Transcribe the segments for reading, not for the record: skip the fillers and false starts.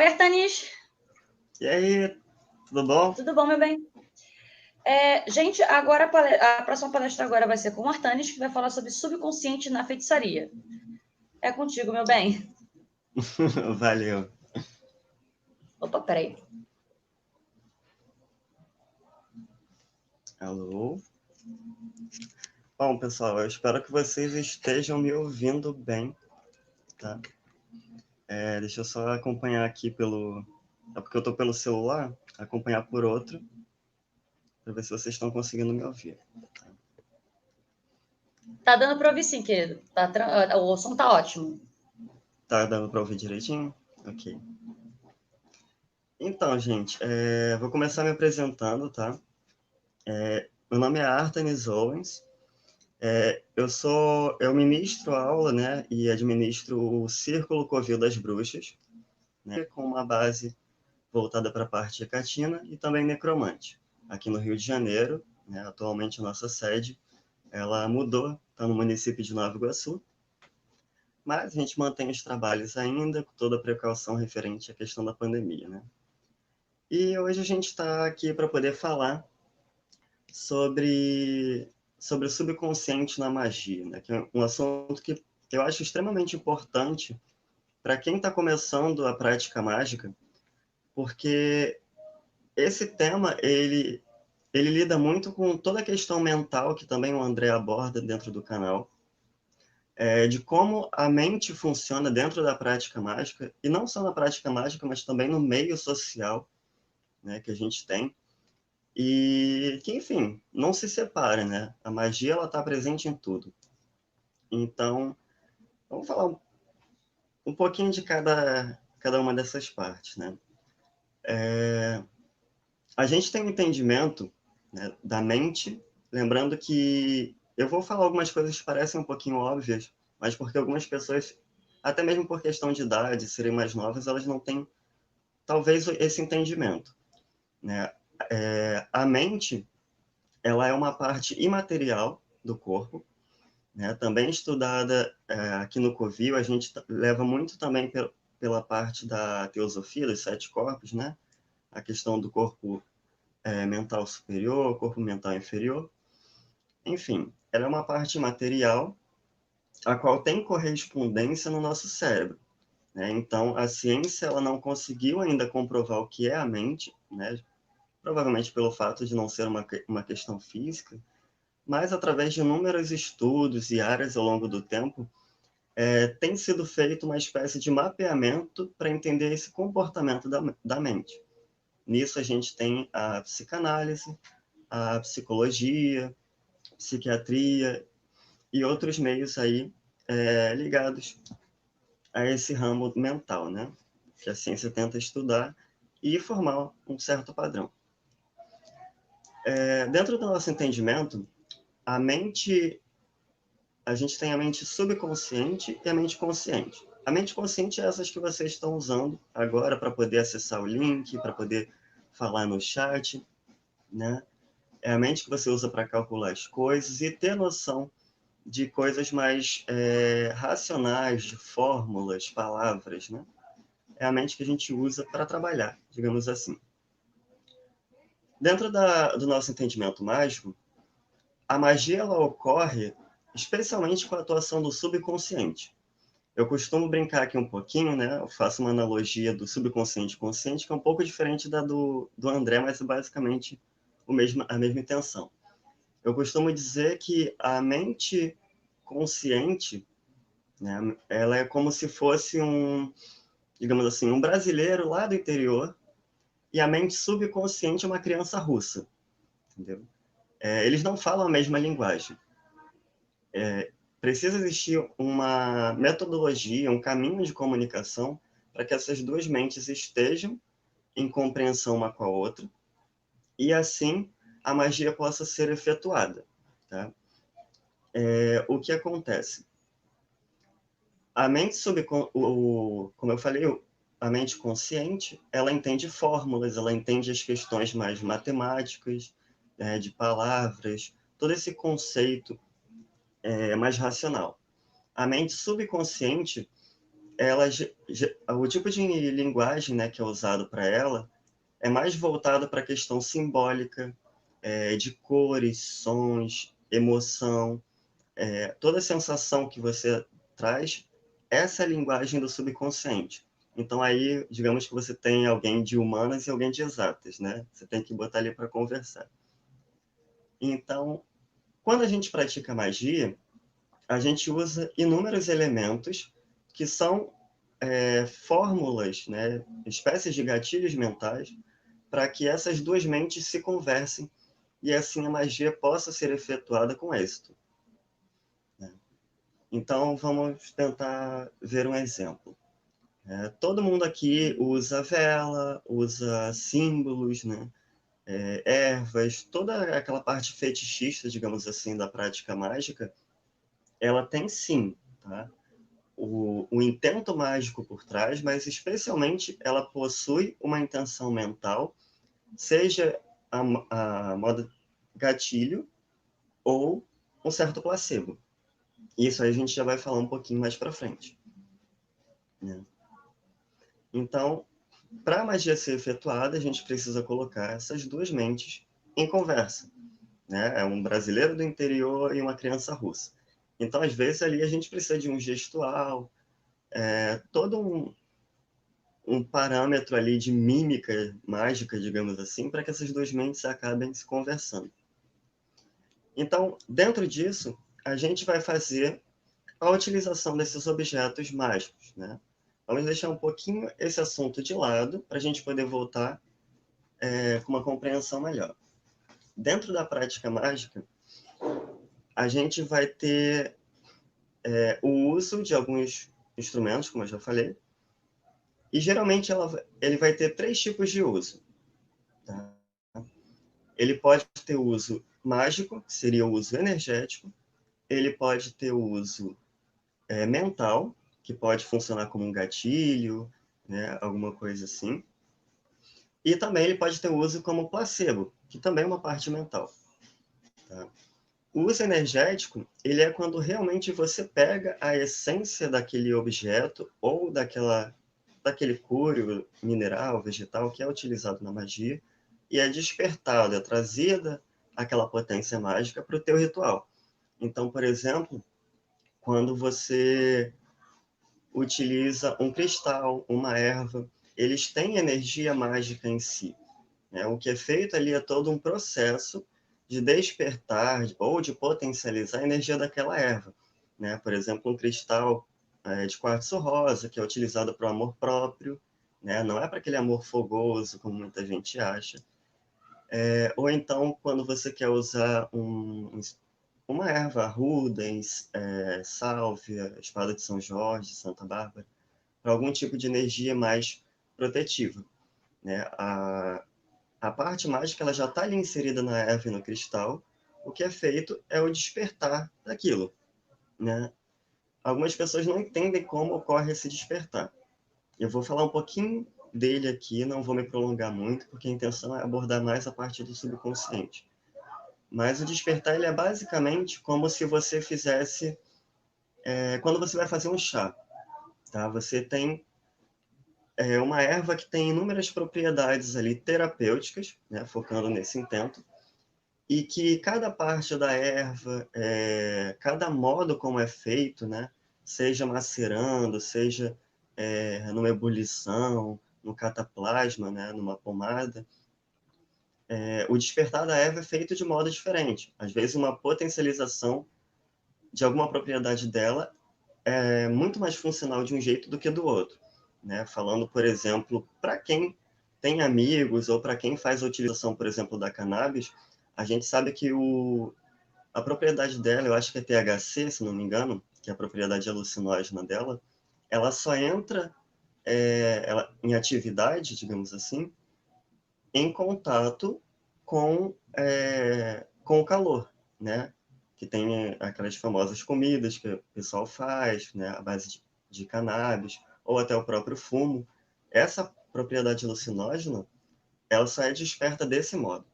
Oi, Artanis. E aí, tudo bom? Tudo bom, meu bem? Gente, agora a próxima palestra agora vai ser com o Artanis, que vai falar sobre subconsciente na feitiçaria. É contigo, meu bem. Valeu. Opa, peraí. Alô? Bom, pessoal, eu espero que vocês estejam me ouvindo bem, tá? Deixa eu só acompanhar aqui pelo... É porque eu estou pelo celular, acompanhar por outro, para ver se vocês estão conseguindo me ouvir. Tá dando para ouvir sim, querido. O som tá ótimo. Tá dando para ouvir direitinho? Ok. Então, gente, vou começar me apresentando, tá? Meu nome é Artanis Owens. Eu ministro aula, né, e administro o Círculo Covil das Bruxas, né, com uma base voltada para a parte de Catina e também necromante. Aqui no Rio de Janeiro, né, atualmente a nossa sede, ela mudou, está no município de Nova Iguaçu, mas a gente mantém os trabalhos ainda, com toda a precaução referente à questão da pandemia, né? E hoje a gente está aqui para poder falar sobre o subconsciente na magia, né? Que é um assunto que eu acho extremamente importante para quem está começando a prática mágica, porque esse tema ele lida muito com toda a questão mental que também o André aborda dentro do canal, de como a mente funciona dentro da prática mágica, e não só na prática mágica, mas também no meio social, né, que a gente tem. E que, enfim, não se separa, né? A magia, ela está presente em tudo. Então, vamos falar um pouquinho de cada uma dessas partes, né? A gente tem um entendimento, né, da mente, lembrando que eu vou falar algumas coisas que parecem um pouquinho óbvias, mas porque algumas pessoas, até mesmo por questão de idade, serem mais novas, elas não têm, talvez, esse entendimento, né? A mente, ela é uma parte imaterial do corpo, né? Também estudada aqui no Covil, a gente leva muito também pela parte da teosofia, dos sete corpos, né? A questão do corpo mental superior, corpo mental inferior. Enfim, ela é uma parte material a qual tem correspondência no nosso cérebro, né? Então, a ciência ela não conseguiu ainda comprovar o que é a mente, né? Provavelmente pelo fato de não ser uma questão física, mas através de inúmeros estudos e áreas ao longo do tempo, tem sido feito uma espécie de mapeamento para entender esse comportamento da mente. Nisso a gente tem a psicanálise, a psicologia, psiquiatria e outros meios aí ligados a esse ramo mental, né? Que a ciência tenta estudar e formar um certo padrão. Dentro do nosso entendimento, a gente tem a mente subconsciente e a mente consciente. A mente consciente é essas que vocês estão usando agora para poder acessar o link, para poder falar no chat, né? É a mente que você usa para calcular as coisas e ter noção de coisas mais racionais, de fórmulas, palavras, né? É a mente que a gente usa para trabalhar, digamos assim. Dentro do nosso entendimento mágico, a magia ela ocorre especialmente com a atuação do subconsciente. Eu costumo brincar aqui um pouquinho, né? Eu faço uma analogia do subconsciente e consciente, que é um pouco diferente da do André, mas é basicamente a mesma intenção. Eu costumo dizer que a mente consciente, né, ela é como se fosse digamos assim, um brasileiro lá do interior, e a mente subconsciente é uma criança russa, entendeu? Eles não falam a mesma linguagem. Precisa existir uma metodologia, um caminho de comunicação para que essas duas mentes estejam em compreensão uma com a outra e assim a magia possa ser efetuada, tá? O que acontece? A mente como eu falei, a mente consciente, ela entende fórmulas, ela entende as questões mais matemáticas, de palavras, todo esse conceito mais racional. A mente subconsciente, o tipo de linguagem, né, que é usado para ela é mais voltado para a questão simbólica, de cores, sons, emoção, toda a sensação que você traz, essa é a linguagem do subconsciente. Então aí, digamos que você tem alguém de humanas e alguém de exatas, né? Você tem que botar ali para conversar. Então, quando a gente pratica magia, a gente usa inúmeros elementos que são fórmulas, né? Espécies de gatilhos mentais, para que essas duas mentes se conversem e assim a magia possa ser efetuada com êxito. Então, vamos tentar ver um exemplo. Todo mundo aqui usa vela, usa símbolos, né? Ervas, toda aquela parte fetichista, digamos assim, da prática mágica, ela tem sim, tá? O intento mágico por trás, mas especialmente ela possui uma intenção mental, seja a moda gatilho ou um certo placebo. Isso aí a gente já vai falar um pouquinho mais para frente, né? Então, para a magia ser efetuada, a gente precisa colocar essas duas mentes em conversa, né? É um brasileiro do interior e uma criança russa. Então, às vezes, ali a gente precisa de um gestual, todo um parâmetro ali de mímica mágica, digamos assim, para que essas duas mentes acabem se conversando. Então, dentro disso, a gente vai fazer a utilização desses objetos mágicos, né? Vamos deixar um pouquinho esse assunto de lado para a gente poder voltar com uma compreensão melhor. Dentro da prática mágica, a gente vai ter o uso de alguns instrumentos, como eu já falei, e geralmente ele vai ter três tipos de uso. Tá? Ele pode ter uso mágico, que seria o uso energético, ele pode ter o uso mental, que pode funcionar como um gatilho, né, alguma coisa assim, e também ele pode ter o uso como placebo, que também é uma parte mental. Tá? O uso energético, ele é quando realmente você pega a essência daquele objeto ou daquele cúrio mineral, vegetal, que é utilizado na magia, e é despertado, é trazida aquela potência mágica para o teu ritual. Então, por exemplo, quando você utiliza um cristal, uma erva, eles têm energia mágica em si, né? O que é feito ali é todo um processo de despertar ou de potencializar a energia daquela erva, né? Por exemplo, um cristal de quartzo rosa, que é utilizado para o amor próprio, né? Não é para aquele amor fogoso, como muita gente acha. Ou então, quando você quer usar uma erva rudens, sálvia, espada de São Jorge, Santa Bárbara, para algum tipo de energia mais protetiva, né? A parte mágica ela já está ali inserida na erva e no cristal. O que é feito é o despertar daquilo, né? Algumas pessoas não entendem como ocorre esse despertar. Eu vou falar um pouquinho dele aqui, não vou me prolongar muito, porque a intenção é abordar mais a parte do subconsciente. Mas o despertar ele é basicamente como se você fizesse quando você vai fazer um chá, tá? Você tem uma erva que tem inúmeras propriedades ali terapêuticas, né? Focando nesse intento, e que cada parte da erva, cada modo como é feito, né? Seja macerando, seja numa ebulição, no cataplasma, né? Numa pomada, o despertar da erva é feito de modo diferente. Às vezes uma potencialização de alguma propriedade dela é muito mais funcional de um jeito do que do outro, né? Falando, por exemplo, para quem tem amigos ou para quem faz a utilização, por exemplo, da cannabis, a gente sabe que a propriedade dela, eu acho que é THC, se não me engano, que é a propriedade alucinógena dela, ela só entra em atividade, digamos assim, em contato com o calor, né? Que tem aquelas famosas comidas que o pessoal faz, né? À base de cannabis, ou até o próprio fumo. Essa propriedade alucinógena, ela só é desperta desse modo,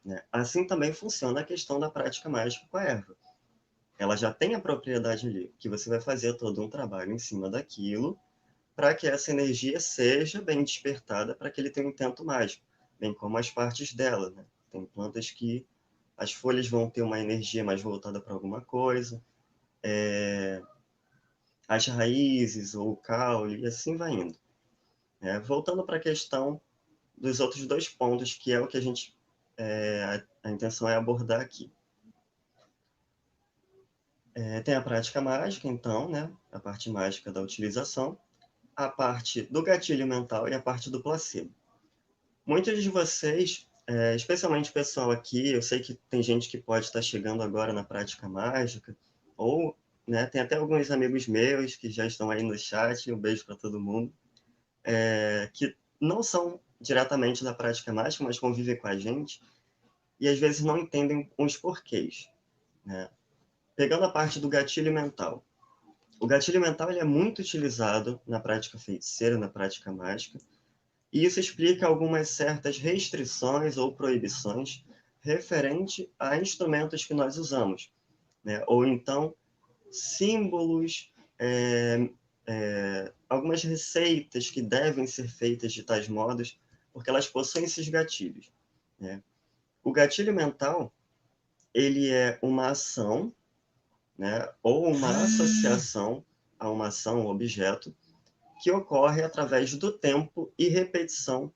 né? Assim também funciona a questão da prática mágica com a erva. ela já tem a propriedade ali, que você vai fazer todo um trabalho em cima daquilo para que essa energia seja bem despertada para que ele tenha um intento mágico, bem como as partes dela, né? Tem plantas que as folhas vão ter uma energia mais voltada para alguma coisa, as raízes ou o caule, e assim vai indo. Voltando para a questão dos outros dois pontos, que é o que a intenção é abordar aqui. Tem a prática mágica, então, né? A parte mágica da utilização, a parte do gatilho mental e a parte do placebo. Muitos de vocês, especialmente o pessoal aqui, eu sei que tem gente que pode estar chegando agora na prática mágica, ou, né, tem até alguns amigos meus que já estão aí no chat, um beijo para todo mundo, que não são diretamente da prática mágica, mas convivem com a gente, e às vezes não entendem os porquês, né? Pegando a parte do gatilho mental. O gatilho mental ele é muito utilizado na prática feiticeira, na prática mágica, e isso explica algumas certas restrições ou proibições referente a instrumentos que nós usamos, né? Ou então símbolos, algumas receitas que devem ser feitas de tais modos, porque elas possuem esses gatilhos, né? O gatilho mental ele é uma ação, né? Ou uma associação a uma ação, um objeto, que ocorre através do tempo e repetição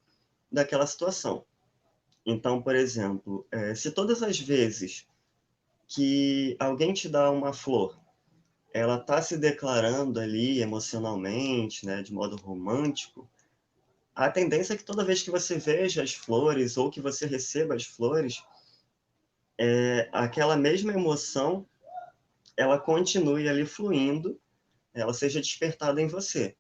daquela situação. Então, por exemplo, se todas as vezes que alguém te dá uma flor, ela está se declarando ali emocionalmente, né, de modo romântico, a tendência é que toda vez que você veja as flores ou que você receba as flores, aquela mesma emoção, ela continue ali fluindo, ela seja despertada em você,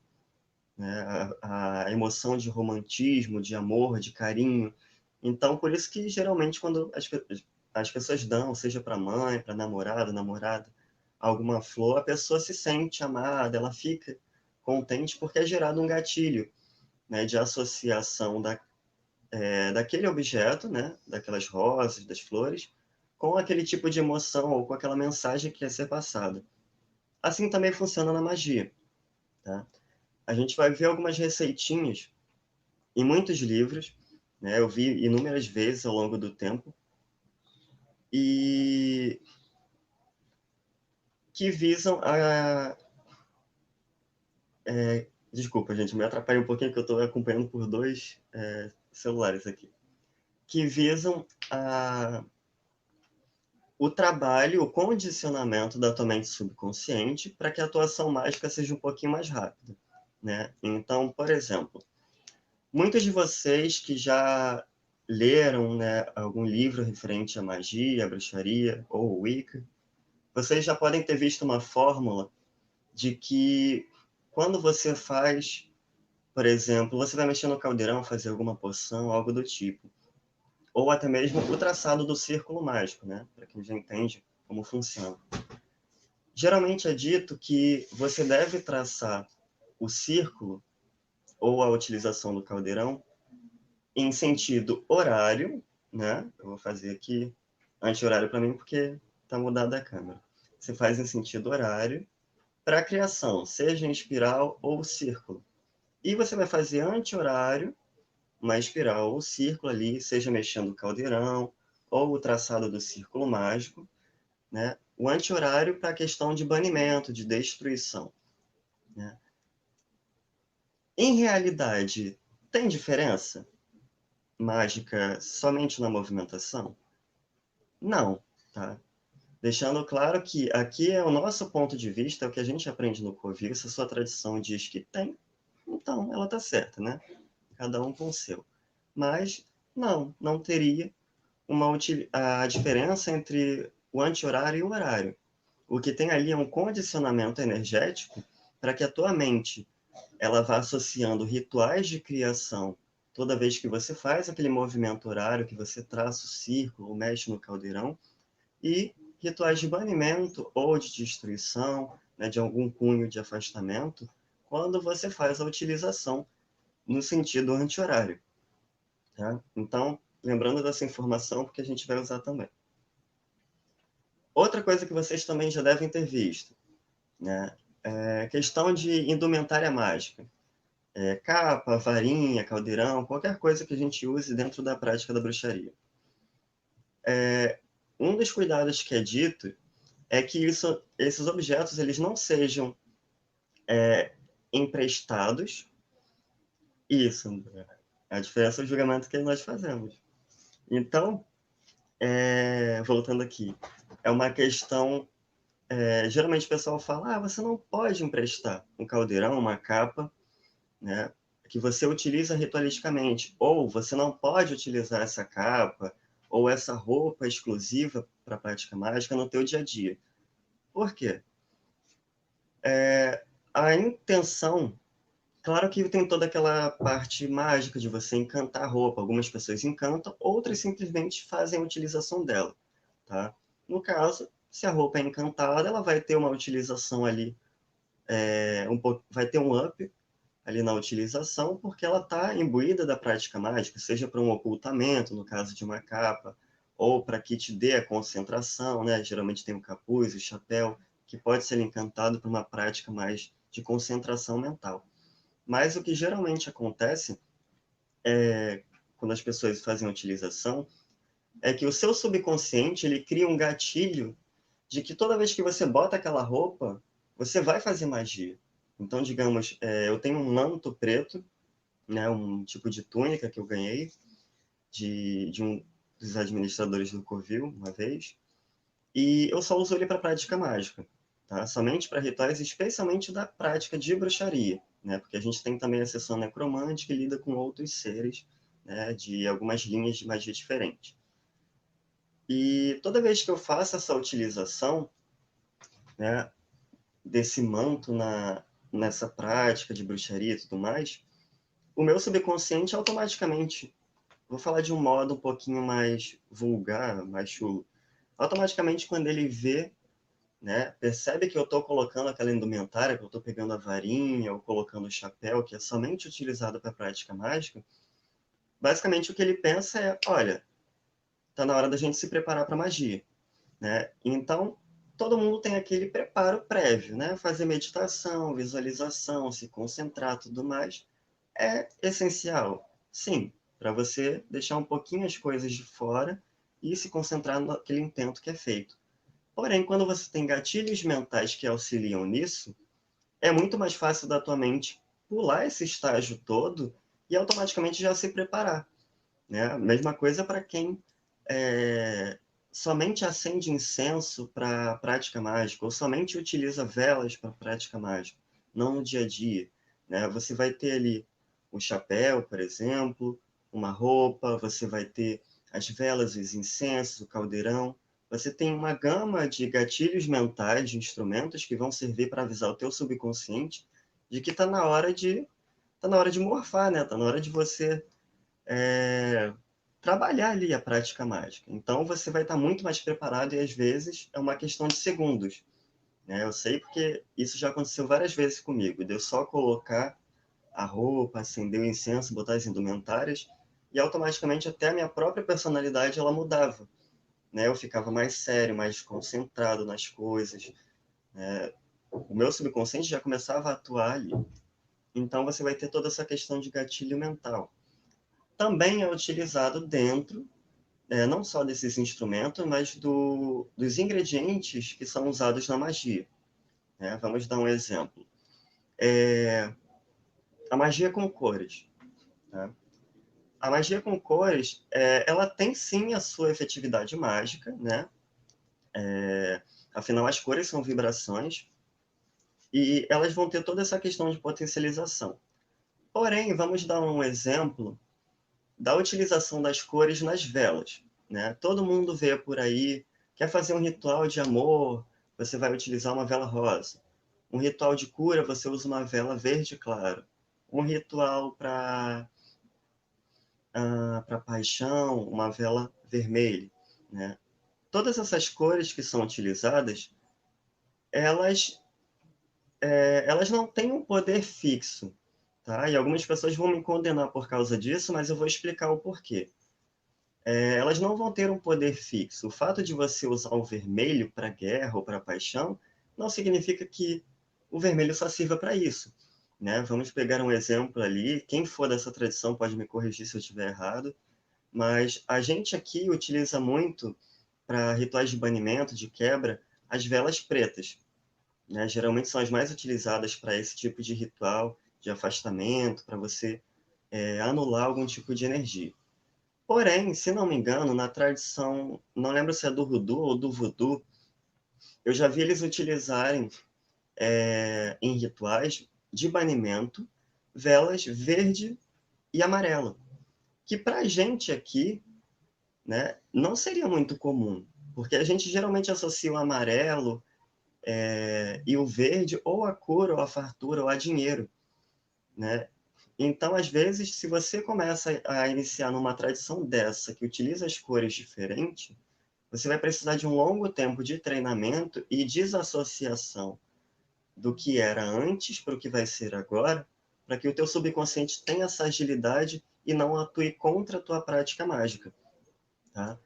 né? A emoção de romantismo, de amor, de carinho. Então, por isso que geralmente quando as pessoas dão, seja para mãe, para namorado, namorada, alguma flor, a pessoa se sente amada, ela fica contente porque é gerado um gatilho, né, de associação daquele objeto, né, daquelas rosas, das flores, com aquele tipo de emoção ou com aquela mensagem que quer ser passada. Assim também funciona na magia, tá? A gente vai ver algumas receitinhas em muitos livros, né? Eu vi inúmeras vezes ao longo do tempo, e que visam a... desculpa, gente, me atrapalha um pouquinho que eu estou acompanhando por dois celulares aqui. Que visam o trabalho, o condicionamento da tua mente subconsciente para que a atuação mágica seja um pouquinho mais rápida, né? Então, por exemplo, muitos de vocês que já leram, né, algum livro referente à magia, à bruxaria ou Wicca, vocês já podem ter visto uma fórmula de que quando você faz, por exemplo, você vai mexer no caldeirão, fazer alguma poção, algo do tipo, ou até mesmo o traçado do círculo mágico, né, para quem já entende como funciona. Geralmente é dito que você deve traçar o círculo ou a utilização do caldeirão em sentido horário, né? Eu vou fazer aqui anti-horário para mim porque está mudada a câmera. Você faz em sentido horário para a criação, seja em espiral ou círculo. E você vai fazer anti-horário, uma espiral ou círculo ali, seja mexendo o caldeirão ou o traçado do círculo mágico, né? O anti-horário para a questão de banimento, de destruição, né? Em realidade, tem diferença mágica somente na movimentação? Não, tá? Deixando claro que aqui é o nosso ponto de vista, é o que a gente aprende no Covil. Se a sua tradição diz que tem, então ela está certa, né? Cada um com o seu. Mas não teria a diferença entre o anti-horário e o horário. O que tem ali é um condicionamento energético para que a tua mente ela vá associando rituais de criação toda vez que você faz aquele movimento horário, que você traça o círculo, ou mexe no caldeirão, e rituais de banimento ou de destruição, né, de algum cunho de afastamento, quando você faz a utilização no sentido anti-horário. Tá? Então, lembrando dessa informação, porque a gente vai usar também. Outra coisa que vocês também já devem ter visto, né? Questão de indumentária mágica. Capa, varinha, caldeirão, qualquer coisa que a gente use dentro da prática da bruxaria. Um dos cuidados que é dito é que esses objetos eles não sejam emprestados. Isso, a diferença é o julgamento que nós fazemos. Então, voltando aqui, é uma questão. Geralmente o pessoal fala: você não pode emprestar um caldeirão, uma capa, né, que você utiliza ritualisticamente, ou você não pode utilizar essa capa ou essa roupa exclusiva para a prática mágica no teu dia a dia. Por quê? A intenção, claro que tem toda aquela parte mágica de você encantar a roupa. Algumas pessoas encantam, outras simplesmente fazem a utilização dela, tá? No caso, se a roupa é encantada, ela vai ter uma utilização ali, vai ter um up ali na utilização, porque ela está imbuída da prática mágica, seja para um ocultamento, no caso de uma capa, ou para que te dê a concentração, né? Geralmente tem o capuz, o chapéu, que pode ser encantado para uma prática mais de concentração mental. Mas o que geralmente acontece quando as pessoas fazem a utilização é que o seu subconsciente ele cria um gatilho de que toda vez que você bota aquela roupa, você vai fazer magia. Então, digamos, eu tenho um manto preto, né, um tipo de túnica que eu ganhei de um dos administradores do Covil, uma vez, e eu só uso ele para prática mágica, tá? Somente para rituais, especialmente da prática de bruxaria, né? Porque a gente tem também a sessão necromante que lida com outros seres, né, de algumas linhas de magia diferentes. E toda vez que eu faço essa utilização, né, desse manto nessa prática de bruxaria e tudo mais, o meu subconsciente automaticamente, vou falar de um modo um pouquinho mais vulgar, mais chulo, automaticamente quando ele vê, né, percebe que eu estou colocando aquela indumentária, que eu estou pegando a varinha ou colocando o chapéu, que é somente utilizado para prática mágica, basicamente o que ele pensa é, olha, está na hora da gente se preparar para magia, né? Então, todo mundo tem aquele preparo prévio, né? Fazer meditação, visualização, se concentrar, tudo mais, é essencial, sim, para você deixar um pouquinho as coisas de fora e se concentrar naquele intento que é feito. Porém, quando você tem gatilhos mentais que auxiliam nisso, é muito mais fácil da tua mente pular esse estágio todo e automaticamente já se preparar, né? A mesma coisa para quem somente acende incenso para prática mágica ou somente utiliza velas para prática mágica, não no dia a dia, né? Você vai ter ali o chapéu, por exemplo, uma roupa, você vai ter as velas, os incensos, o caldeirão. Você tem uma gama de gatilhos mentais, de instrumentos que vão servir para avisar o teu subconsciente de que tá na hora de morfar, né? Tá na hora de você trabalhar ali a prática mágica. Então, você vai estar muito mais preparado e, às vezes, é uma questão de segundos, né? Eu sei porque isso já aconteceu várias vezes comigo. De eu só colocar a roupa, acender o incenso, botar as indumentárias e, automaticamente, até a minha própria personalidade ela mudava, né? Eu ficava mais sério, mais concentrado nas coisas, né? O meu subconsciente já começava a atuar ali. Então, você vai ter toda essa questão de gatilho mental. Também é utilizado dentro não só desses instrumentos, mas dos ingredientes que são usados na magia, né? Vamos dar um exemplo. A magia com cores, tá? A magia com cores, ela tem sim a sua efetividade mágica, né? Afinal, as cores são vibrações e elas vão ter toda essa questão de potencialização. Porém, vamos dar um exemplo da utilização das cores nas velas, né? Todo mundo vê por aí, quer fazer um ritual de amor, você vai utilizar uma vela rosa. Um ritual de cura, você usa uma vela verde claro. Um ritual para paixão, uma vela vermelha, né? Todas essas cores que são utilizadas, elas, elas não têm um poder fixo, tá? E algumas pessoas vão me condenar por causa disso, mas eu vou explicar o porquê. elas não vão ter um poder fixo. O fato de você usar o vermelho para guerra ou para paixão não significa que o vermelho só sirva para isso, né? Vamos pegar um exemplo ali. Quem for dessa tradição pode me corrigir se eu estiver errado, mas a gente aqui utiliza muito para rituais de banimento, de quebra, as velas pretas, né? Geralmente são as mais utilizadas para esse tipo de ritual de afastamento, para você anular algum tipo de energia. Porém, se não me engano, na tradição, não lembro se é do Hoodoo ou do Voodoo, eu já vi eles utilizarem em rituais de banimento velas verde e amarelo, que para a gente aqui, né, não seria muito comum, porque a gente geralmente associa o amarelo e o verde ou a cor, ou a fartura, ou a dinheiro, né? Então, às vezes, se você começa a iniciar numa tradição dessa, que utiliza as cores diferentes, você vai precisar de um longo tempo de treinamento e desassociação do que era antes para o que vai ser agora, para que o teu subconsciente tenha essa agilidade e não atue contra a tua prática mágica, tá?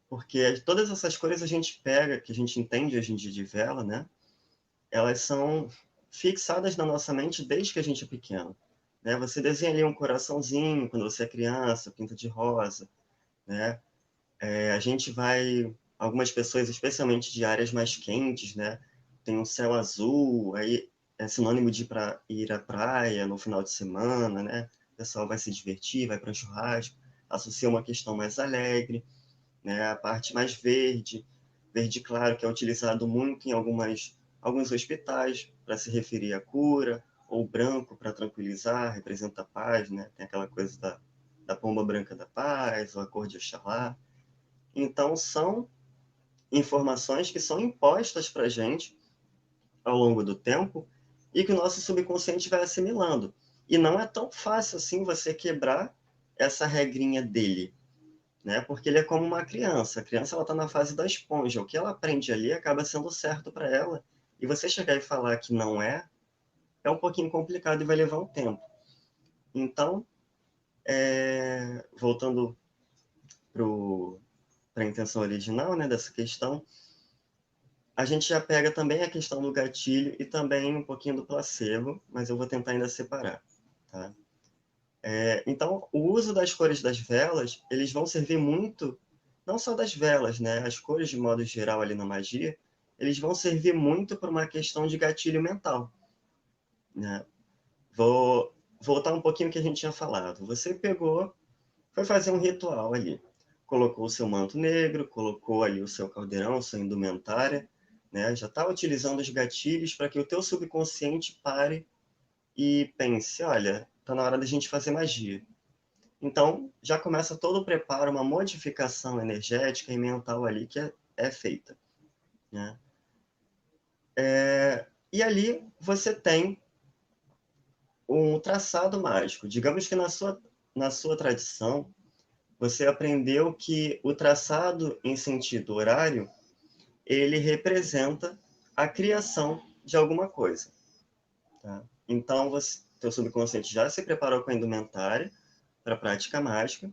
Porque todas essas cores a gente pega, que a gente entende hoje em dia de vela, né? Elas são fixadas na nossa mente desde que a gente é pequeno, né? Você desenha ali um coraçãozinho quando você é criança, pinta de rosa, né? A gente vai, algumas pessoas, especialmente de áreas mais quentes, né? Tem um céu azul, aí é sinônimo de ir à praia no final de semana, né? O pessoal vai se divertir, vai para um churrasco, associa uma questão mais alegre, né? A parte mais verde, verde claro, que é utilizado muito em alguns hospitais para se referir à cura, ou branco para tranquilizar, representa a paz, né? Tem aquela coisa da pomba branca da paz, ou a cor de Oxalá. Então, são informações que são impostas para a gente ao longo do tempo e que o nosso subconsciente vai assimilando. E não é tão fácil assim você quebrar essa regrinha dele, né? Porque ele é como uma criança. A criança ela está na fase da esponja. O que ela aprende ali acaba sendo certo para ela. E você chegar e falar que não é um pouquinho complicado e vai levar um tempo. Então, voltando para a intenção original, né, dessa questão, a gente já pega também a questão do gatilho e também um pouquinho do placebo, mas eu vou tentar ainda separar, tá? Então, o uso das cores das velas, eles vão servir muito, não só das velas, né? As cores de modo geral ali na magia, eles vão servir muito para uma questão de gatilho mental, né? Vou voltar um pouquinho ao que a gente tinha falado. Você pegou, foi fazer um ritual ali. Colocou o seu manto negro, colocou ali o seu caldeirão, sua indumentária, né? Já está utilizando os gatilhos para que o teu subconsciente pare e pense, olha, está na hora da gente fazer magia. Então, já começa todo o preparo, uma modificação energética e mental ali que é feita, né? E ali você tem um traçado mágico. Digamos que na sua tradição, você aprendeu que o traçado em sentido horário, ele representa a criação de alguma coisa, tá? Então, teu subconsciente já se preparou com a indumentária para a prática mágica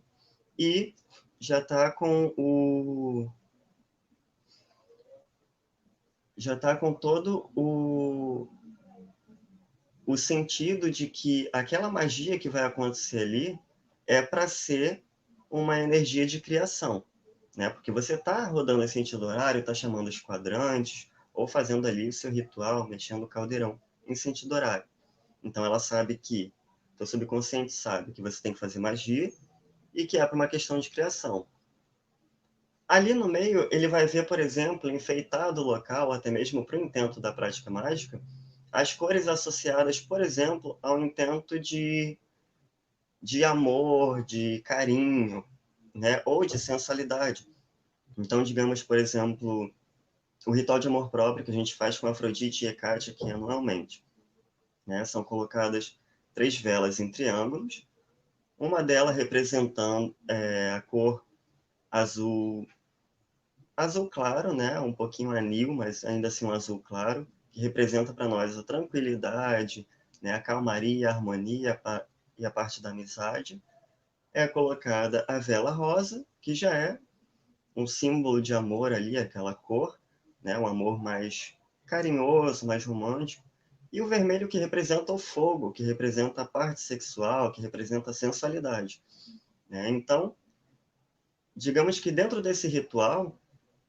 e já está com todo o sentido de que aquela magia que vai acontecer ali é para ser uma energia de criação, né? Porque você está rodando esse sentido horário, está chamando os quadrantes, ou fazendo ali o seu ritual, mexendo o caldeirão em sentido horário. Então ela sabe que, teu subconsciente sabe que você tem que fazer magia e que é para uma questão de criação. Ali no meio, ele vai ver, por exemplo, enfeitado o local, até mesmo para o intento da prática mágica, as cores associadas, por exemplo, ao intento de amor, de carinho, né? Ou de sensualidade. Então, digamos, por exemplo, o ritual de amor próprio que a gente faz com Afrodite e Hecate aqui anualmente, né? São colocadas 3 velas em triângulos, uma delas representando a cor azul, azul claro, né? Um pouquinho anil, mas ainda assim um azul claro, que representa para nós a tranquilidade, né? A calmaria, a harmonia e a parte da amizade. é colocada a vela rosa, que já é um símbolo de amor ali, aquela cor, né? Um amor mais carinhoso, mais romântico. E o vermelho que representa o fogo, que representa a parte sexual, que representa a sensualidade, né? Então, digamos que dentro desse ritual,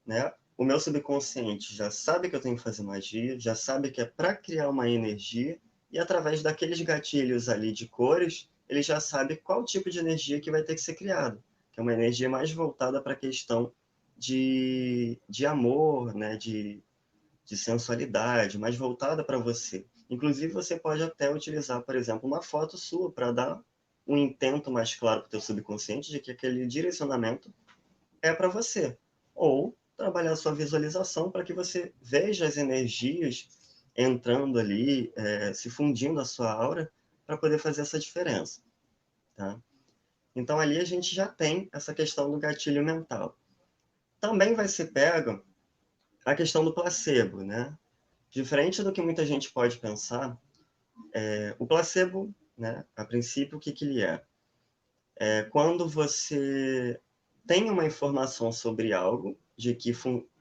né, o meu subconsciente já sabe que eu tenho que fazer magia, já sabe que é para criar uma energia, e através daqueles gatilhos ali de cores, ele já sabe qual tipo de energia que vai ter que ser criado, que é uma energia mais voltada para a questão de amor, né, de sensualidade, mais voltada para você. Inclusive, você pode até utilizar, por exemplo, uma foto sua para dar um intento mais claro para o teu subconsciente de que aquele direcionamento é para você. Ou trabalhar a sua visualização para que você veja as energias entrando ali, se fundindo a sua aura, para poder fazer essa diferença. Tá? Então, ali a gente já tem essa questão do gatilho mental. Também vai ser pego a questão do placebo, né? Diferente do que muita gente pode pensar, o placebo, né, a princípio, o que ele é? É quando você tem uma informação sobre algo, de que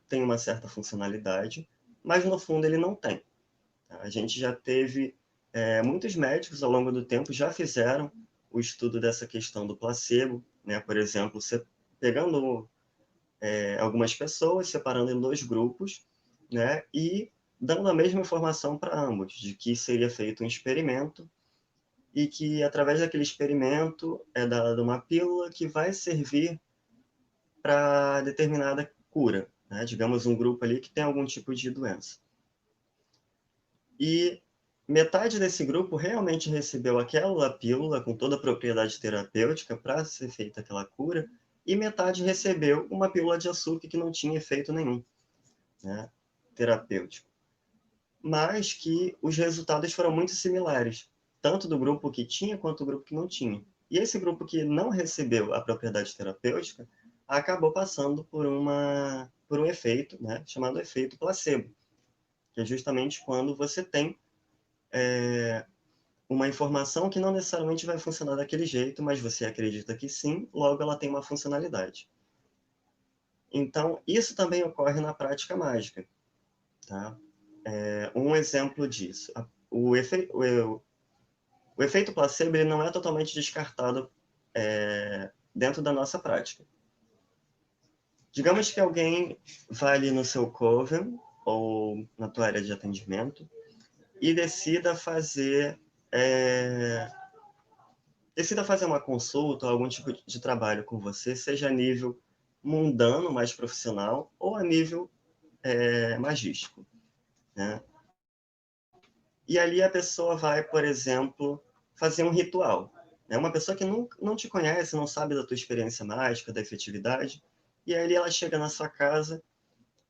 tem uma certa funcionalidade, mas no fundo ele não tem. A gente já teve, muitos médicos ao longo do tempo já fizeram o estudo dessa questão do placebo, né? Por exemplo, você pegando algumas pessoas, separando em dois grupos, né? E dando a mesma informação para ambos, de que seria feito um experimento e que, através daquele experimento, é dada uma pílula que vai servir para determinada cura, né? Digamos, um grupo ali que tem algum tipo de doença. E metade desse grupo realmente recebeu aquela pílula com toda a propriedade terapêutica para ser feita aquela cura, e metade recebeu uma pílula de açúcar que não tinha efeito nenhum, né, terapêutico. Mas que os resultados foram muito similares, tanto do grupo que tinha quanto do grupo que não tinha. E esse grupo que não recebeu a propriedade terapêutica acabou passando por um efeito, né, chamado efeito placebo, que é justamente quando você tem uma informação que não necessariamente vai funcionar daquele jeito, mas você acredita que sim, logo ela tem uma funcionalidade. Então, isso também ocorre na prática mágica. Tá? Um exemplo disso. O efeito placebo ele não é totalmente descartado dentro da nossa prática. Digamos que alguém vai ali no seu coven ou na tua área de atendimento e decida fazer uma consulta ou algum tipo de trabalho com você, seja a nível mundano, mais profissional, ou a nível magístico, né? E ali a pessoa vai, por exemplo, fazer um ritual. É uma pessoa que não te conhece, não sabe da tua experiência mágica, da efetividade, e aí ela chega na sua casa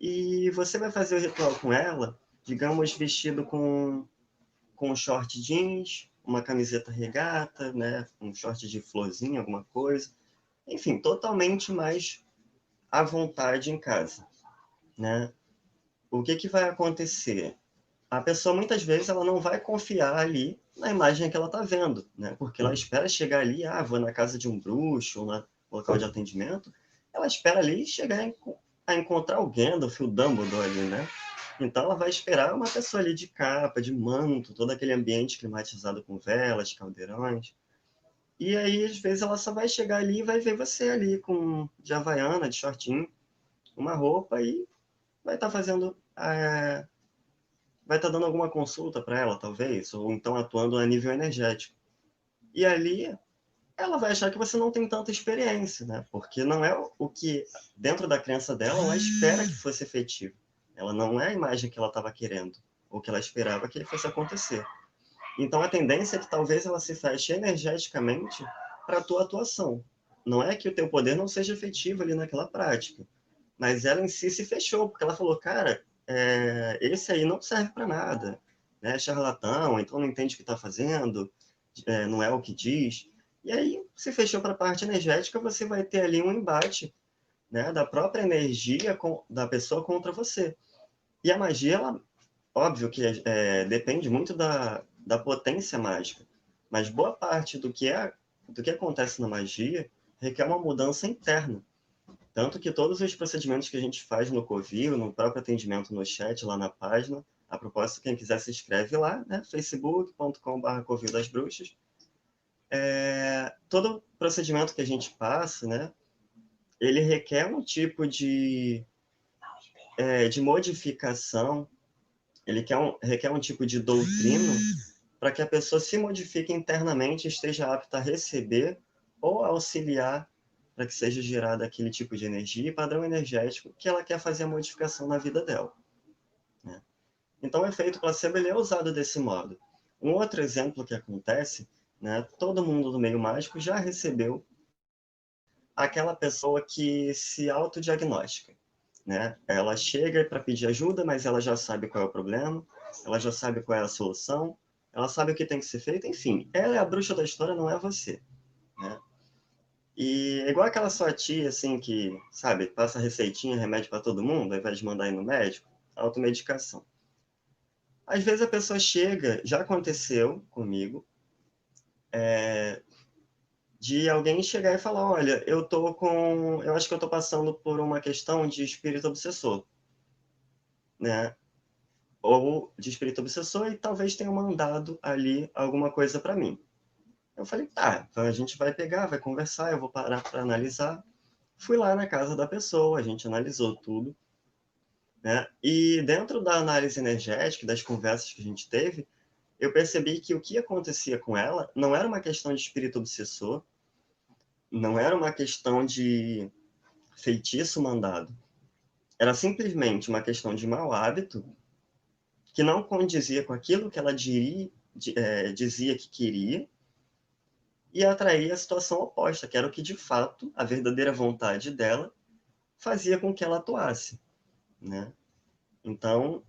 e você vai fazer o ritual com ela, digamos, vestido com um short jeans, uma camiseta regata, né, um short de florzinha, alguma coisa. Enfim, totalmente mais à vontade em casa, né? O que vai acontecer? A pessoa, muitas vezes, ela não vai confiar ali na imagem que ela está vendo, né? Porque ela espera chegar ali, vou na casa de um bruxo, ou no local de atendimento, ela espera ali chegar a encontrar o Gandalf, o Dumbledore ali, né? Então ela vai esperar uma pessoa ali de capa, de manto, todo aquele ambiente climatizado com velas, caldeirões. E aí, às vezes, ela só vai chegar ali e vai ver você ali de havaiana, de shortinho, uma roupa e vai estar fazendo, vai estar dando alguma consulta para ela, talvez, ou então atuando a nível energético. E ali ela vai achar que você não tem tanta experiência, né? Porque não é o que, dentro da crença dela, ela espera que fosse efetivo. Ela não é a imagem que ela estava querendo, ou que ela esperava que fosse acontecer. Então, a tendência é que talvez ela se feche energeticamente para a tua atuação. Não é que o teu poder não seja efetivo ali naquela prática, mas ela em si se fechou, porque ela falou, cara, esse aí não serve para nada, né? Charlatão, então não entende o que está fazendo, não é o que diz. E aí, se fechou para a parte energética, você vai ter ali um embate, né, da própria energia da pessoa contra você. E a magia, ela, óbvio que depende muito da potência mágica, mas boa parte do que é do que acontece na magia requer uma mudança interna. Tanto que todos os procedimentos que a gente faz no Covil, no próprio atendimento no chat, lá na página, a propósito, quem quiser se inscreve lá, né? facebook.com/Covil das Bruxas. Todo procedimento que a gente passa, né? Ele requer um tipo de modificação, ele requer um tipo de doutrina para que a pessoa se modifique internamente e esteja apta a receber ou auxiliar para que seja gerado aquele tipo de energia e padrão energético que ela quer fazer a modificação na vida dela, né? Então, o efeito placebo ele é usado desse modo. Um outro exemplo que acontece, né, todo mundo do meio mágico já recebeu aquela pessoa que se autodiagnostica, né? Ela chega para pedir ajuda, mas ela já sabe qual é o problema, ela já sabe qual é a solução, ela sabe o que tem que ser feito, enfim, ela é a bruxa da história, não é você, né? E é igual aquela sua tia, assim, que, sabe, passa receitinha, remédio para todo mundo, ao invés de mandar ir no médico, automedicação. Às vezes a pessoa chega, já aconteceu comigo, de alguém chegar e falar, olha, eu acho que eu tô passando por uma questão de espírito obsessor, né? Ou de espírito obsessor e talvez tenha mandado ali alguma coisa para mim. Eu falei, tá, então a gente vai pegar, vai conversar, eu vou parar para analisar. Fui lá na casa da pessoa, a gente analisou tudo, né? E dentro da análise energética, das conversas que a gente teve, eu percebi que o que acontecia com ela não era uma questão de espírito obsessor, não era uma questão de feitiço mandado. Era simplesmente uma questão de mau hábito que não condizia com aquilo que ela dizia que queria e atraía a situação oposta, que era o que, de fato, a verdadeira vontade dela fazia com que ela atuasse, né? Então,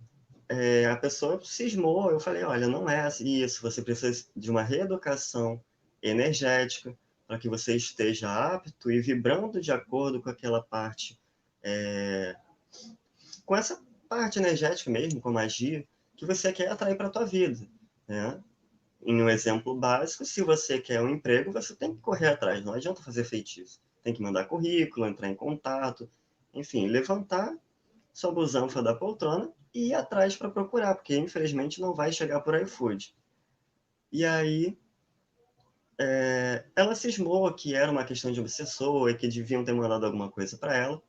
a pessoa cismou, eu falei, olha, não é isso, você precisa de uma reeducação energética para que você esteja apto e vibrando de acordo com aquela parte, com essa parte energética mesmo, com magia, que você quer atrair para a tua vida, né? Em um exemplo básico, se você quer um emprego, você tem que correr atrás, não adianta fazer feitiço. Tem que mandar currículo, entrar em contato, enfim, levantar sua busanfa da poltrona e ir atrás para procurar, porque infelizmente não vai chegar por iFood. E aí, ela cismou que era uma questão de obsessor e que deviam ter mandado alguma coisa para ela.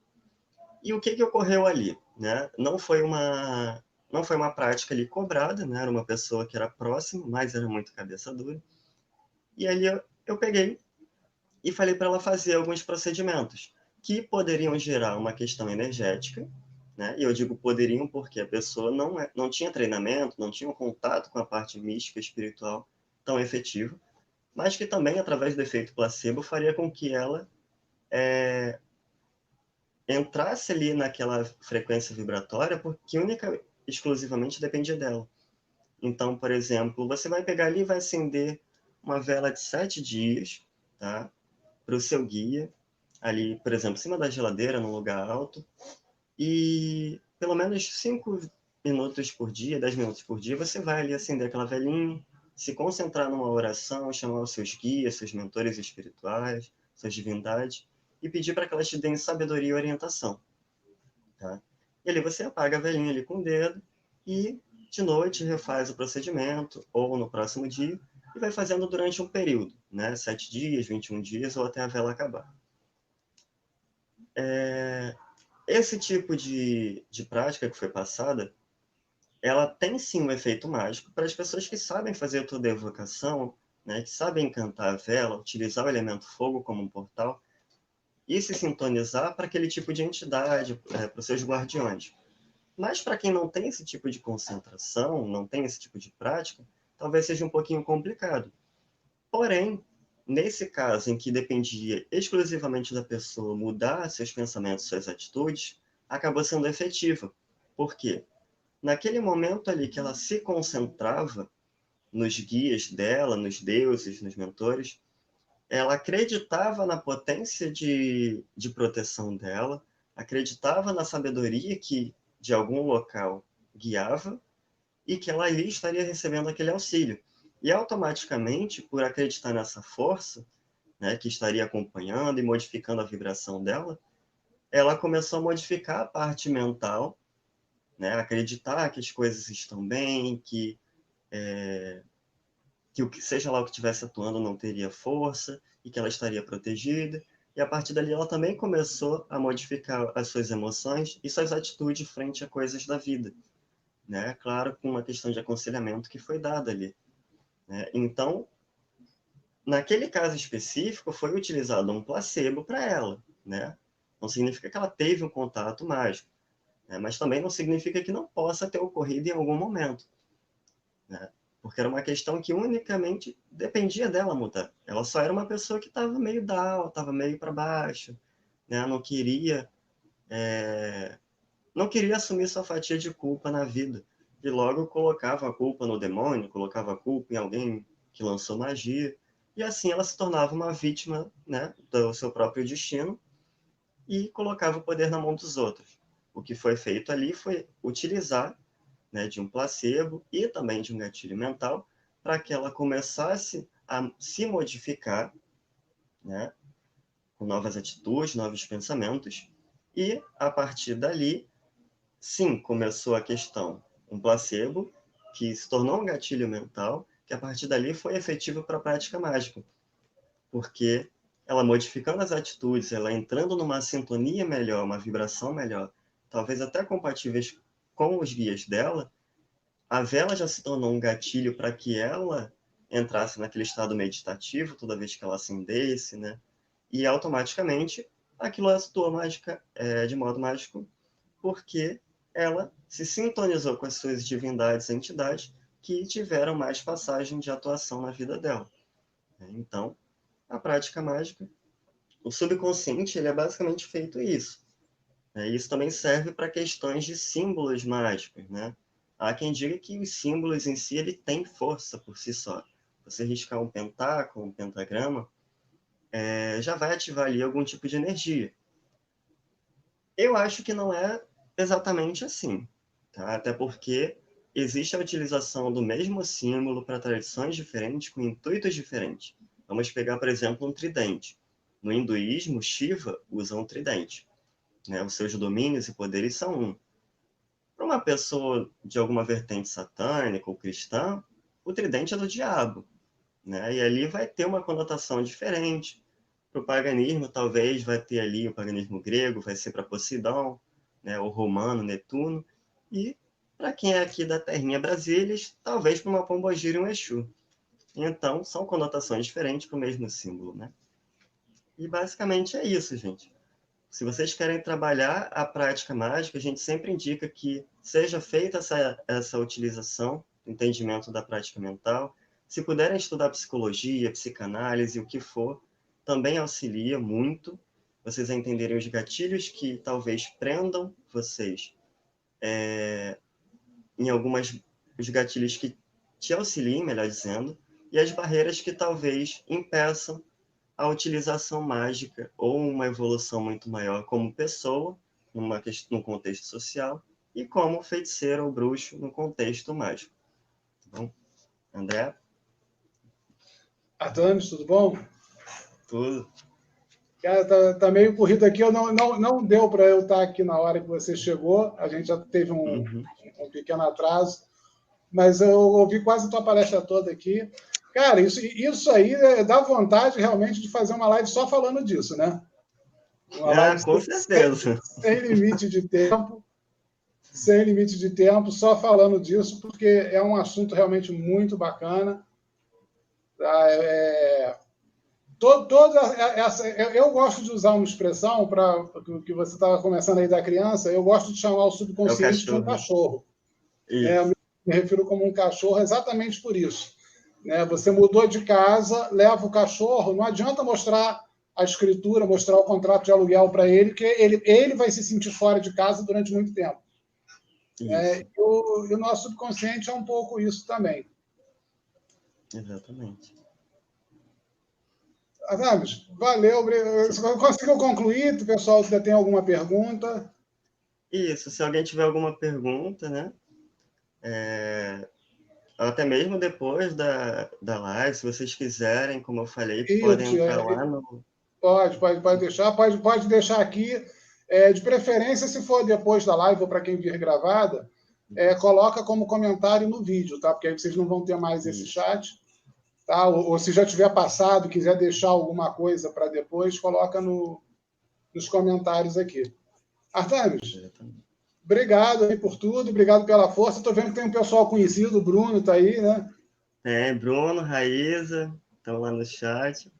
E o que ocorreu ali, né? Não foi uma prática ali cobrada, né? Era uma pessoa que era próxima, mas era muito cabeça dura. E aí eu peguei e falei para ela fazer alguns procedimentos que poderiam gerar uma questão energética, né? E eu digo poderiam porque a pessoa não tinha treinamento, não tinha um contato com a parte mística, espiritual tão efetivo, mas que também, através do efeito placebo, faria com que ela entrasse ali naquela frequência vibratória porque única exclusivamente dependia dela. Então, por exemplo, você vai pegar ali e vai acender uma vela de 7 dias, tá? Para o seu guia, ali, por exemplo, em cima da geladeira, num lugar alto, e pelo menos 5 minutos por dia, 10 minutos por dia, você vai ali acender aquela velinha, se concentrar numa oração, chamar os seus guias, seus mentores espirituais, suas divindades, e pedir para que elas te deem sabedoria e orientação, tá? E ali você apaga a velinha ali com o dedo e de noite refaz o procedimento, ou no próximo dia, e vai fazendo durante um período, né? 7 dias, 21 dias, ou até a vela acabar. Esse tipo de prática que foi passada, ela tem sim um efeito mágico para as pessoas que sabem fazer toda a evocação, né? Que sabem encantar a vela, utilizar o elemento fogo como um portal, e se sintonizar para aquele tipo de entidade, para os seus guardiões. Mas para quem não tem esse tipo de concentração, não tem esse tipo de prática, talvez seja um pouquinho complicado. Porém, nesse caso em que dependia exclusivamente da pessoa mudar seus pensamentos, suas atitudes, acabou sendo efetiva. Por quê? Naquele momento ali que ela se concentrava nos guias dela, nos deuses, nos mentores, ela acreditava na potência de proteção dela, acreditava na sabedoria que de algum local guiava e que ela ali estaria recebendo aquele auxílio. E automaticamente, por acreditar nessa força, né, que estaria acompanhando e modificando a vibração dela, ela começou a modificar a parte mental, né, acreditar que as coisas estão bem, que o que seja lá o que estivesse atuando não teria força e que ela estaria protegida. E a partir dali ela também começou a modificar as suas emoções e suas atitudes frente a coisas da vida, né? Claro, com uma questão de aconselhamento que foi dada ali, né? Então, naquele caso específico, foi utilizado um placebo para ela, né? Não significa que ela teve um contato mágico, né? Mas também não significa que não possa ter ocorrido em algum momento, né? Porque era uma questão que unicamente dependia dela mudar. Ela só era uma pessoa que estava meio down, estava meio para baixo, né? Não queria assumir sua fatia de culpa na vida. E logo colocava a culpa no demônio, colocava a culpa em alguém que lançou magia. E assim ela se tornava uma vítima, né, do seu próprio destino e colocava o poder na mão dos outros. O que foi feito ali foi utilizar, né, de um placebo e também de um gatilho mental para que ela começasse a se modificar, né, com novas atitudes, novos pensamentos. E, a partir dali, sim, começou a questão. Um placebo que se tornou um gatilho mental, que a partir dali foi efetivo para a prática mágica. Porque ela modificando as atitudes, ela entrando numa sintonia melhor, uma vibração melhor, talvez até compatíveis com os guias dela, a vela já se tornou um gatilho para que ela entrasse naquele estado meditativo toda vez que ela acendesse, né? E automaticamente aquilo atuou de modo mágico, porque ela se sintonizou com as suas divindades e entidades que tiveram mais passagem de atuação na vida dela. Então, a prática mágica, o subconsciente, ele é basicamente feito isso. Isso também serve para questões de símbolos mágicos, né? Há quem diga que os símbolos em si, ele tem força por si só. Você riscar um pentáculo, um pentagrama, já vai ativar ali algum tipo de energia. Eu acho que não é exatamente assim, tá? Até porque existe a utilização do mesmo símbolo para tradições diferentes, com intuitos diferentes. Vamos pegar, por exemplo, um tridente. No hinduísmo, Shiva usa um tridente, né? Os seus domínios e poderes são um. Para uma pessoa de alguma vertente satânica ou cristã, o tridente é do diabo, né? E ali vai ter uma conotação diferente. Para o paganismo, talvez vai ter ali o paganismo grego, vai ser para Poseidon, né? O romano, Netuno. E para quem é aqui da terrinha Brasília, talvez para uma pombogira e um Exu. Então, são conotações diferentes para o mesmo símbolo, né? E basicamente é isso, gente. Se vocês querem trabalhar a prática mágica, a gente sempre indica que seja feita essa utilização, entendimento da prática mental. Se puderem estudar psicologia, psicanálise, o que for, também auxilia muito vocês a entenderem os gatilhos que talvez prendam vocês em os gatilhos que te auxiliem, melhor dizendo, e as barreiras que talvez impeçam a utilização mágica ou uma evolução muito maior como pessoa, num contexto social, e como feiticeiro ou bruxo no contexto mágico. Tá bom? André? Artanes, tudo bom? Tudo. Cara, tá meio corrido aqui. Não deu para eu estar aqui na hora que você chegou. A gente já teve um pequeno atraso. Mas eu ouvi quase a tua palestra toda aqui. Cara, isso aí dá vontade realmente de fazer uma live só falando disso, né? Uma live Com certeza. Sem limite de tempo. Sem limite de tempo, só falando disso, porque é um assunto realmente muito bacana. Eu gosto de usar uma expressão para o que você estava começando aí da criança. Eu gosto de chamar o subconsciente de um cachorro. Eu me refiro como um cachorro exatamente por isso. Você mudou de casa, leva o cachorro, não adianta mostrar a escritura, mostrar o contrato de aluguel para ele, que ele vai se sentir fora de casa durante muito tempo. E o nosso subconsciente é um pouco isso também. Exatamente. Adams, valeu. Conseguiu concluir? O pessoal ainda tem alguma pergunta? Isso, se alguém tiver alguma pergunta, né? até mesmo depois da live, se vocês quiserem, como eu falei, Isso, podem entrar lá no... Pode deixar. Pode deixar aqui. De preferência, se for depois da live ou para quem vir gravada, coloca como comentário no vídeo, tá? Porque aí vocês não vão ter mais esse chat. Tá? Ou se já tiver passado, quiser deixar alguma coisa para depois, coloca nos comentários aqui. Artanis, obrigado aí por tudo, obrigado pela força. Estou vendo que tem um pessoal conhecido, o Bruno está aí, né? Bruno, Raíza, estão lá no chat.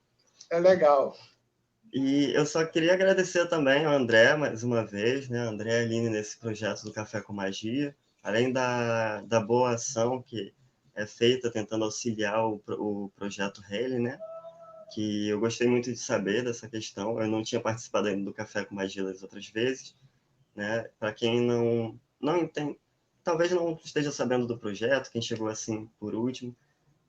É legal. E eu só queria agradecer também ao André, mais uma vez, né? André e Aline nesse projeto do Café com Magia, além da boa ação que é feita tentando auxiliar o projeto Haley, né? Que eu gostei muito de saber dessa questão. Eu não tinha participado ainda do Café com Magia das outras vezes, né? Para quem não entende, talvez não esteja sabendo do projeto, quem chegou assim por último,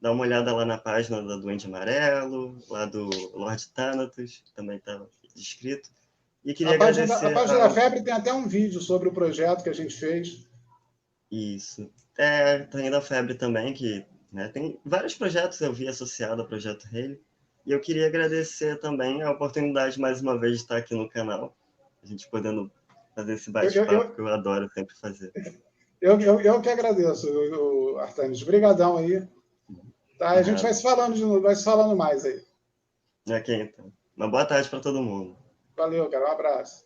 dá uma olhada lá na página da Duende Amarelo, lá do Lord Thanatos, também está descrito. E queria agradecer... A página da Febre tem até um vídeo sobre o projeto que a gente fez. Isso. Tem da Febre também, que, né, tem vários projetos que eu vi associado ao Projeto Haley. E eu queria agradecer também a oportunidade, mais uma vez, de estar aqui no canal, a gente podendo fazer esse bate-papo que eu adoro sempre fazer. Eu que agradeço, Artanis. Obrigadão aí. Tá, a gente vai se falando de novo, vai se falando mais aí. Ok, então. Uma boa tarde para todo mundo. Valeu, cara. Um abraço.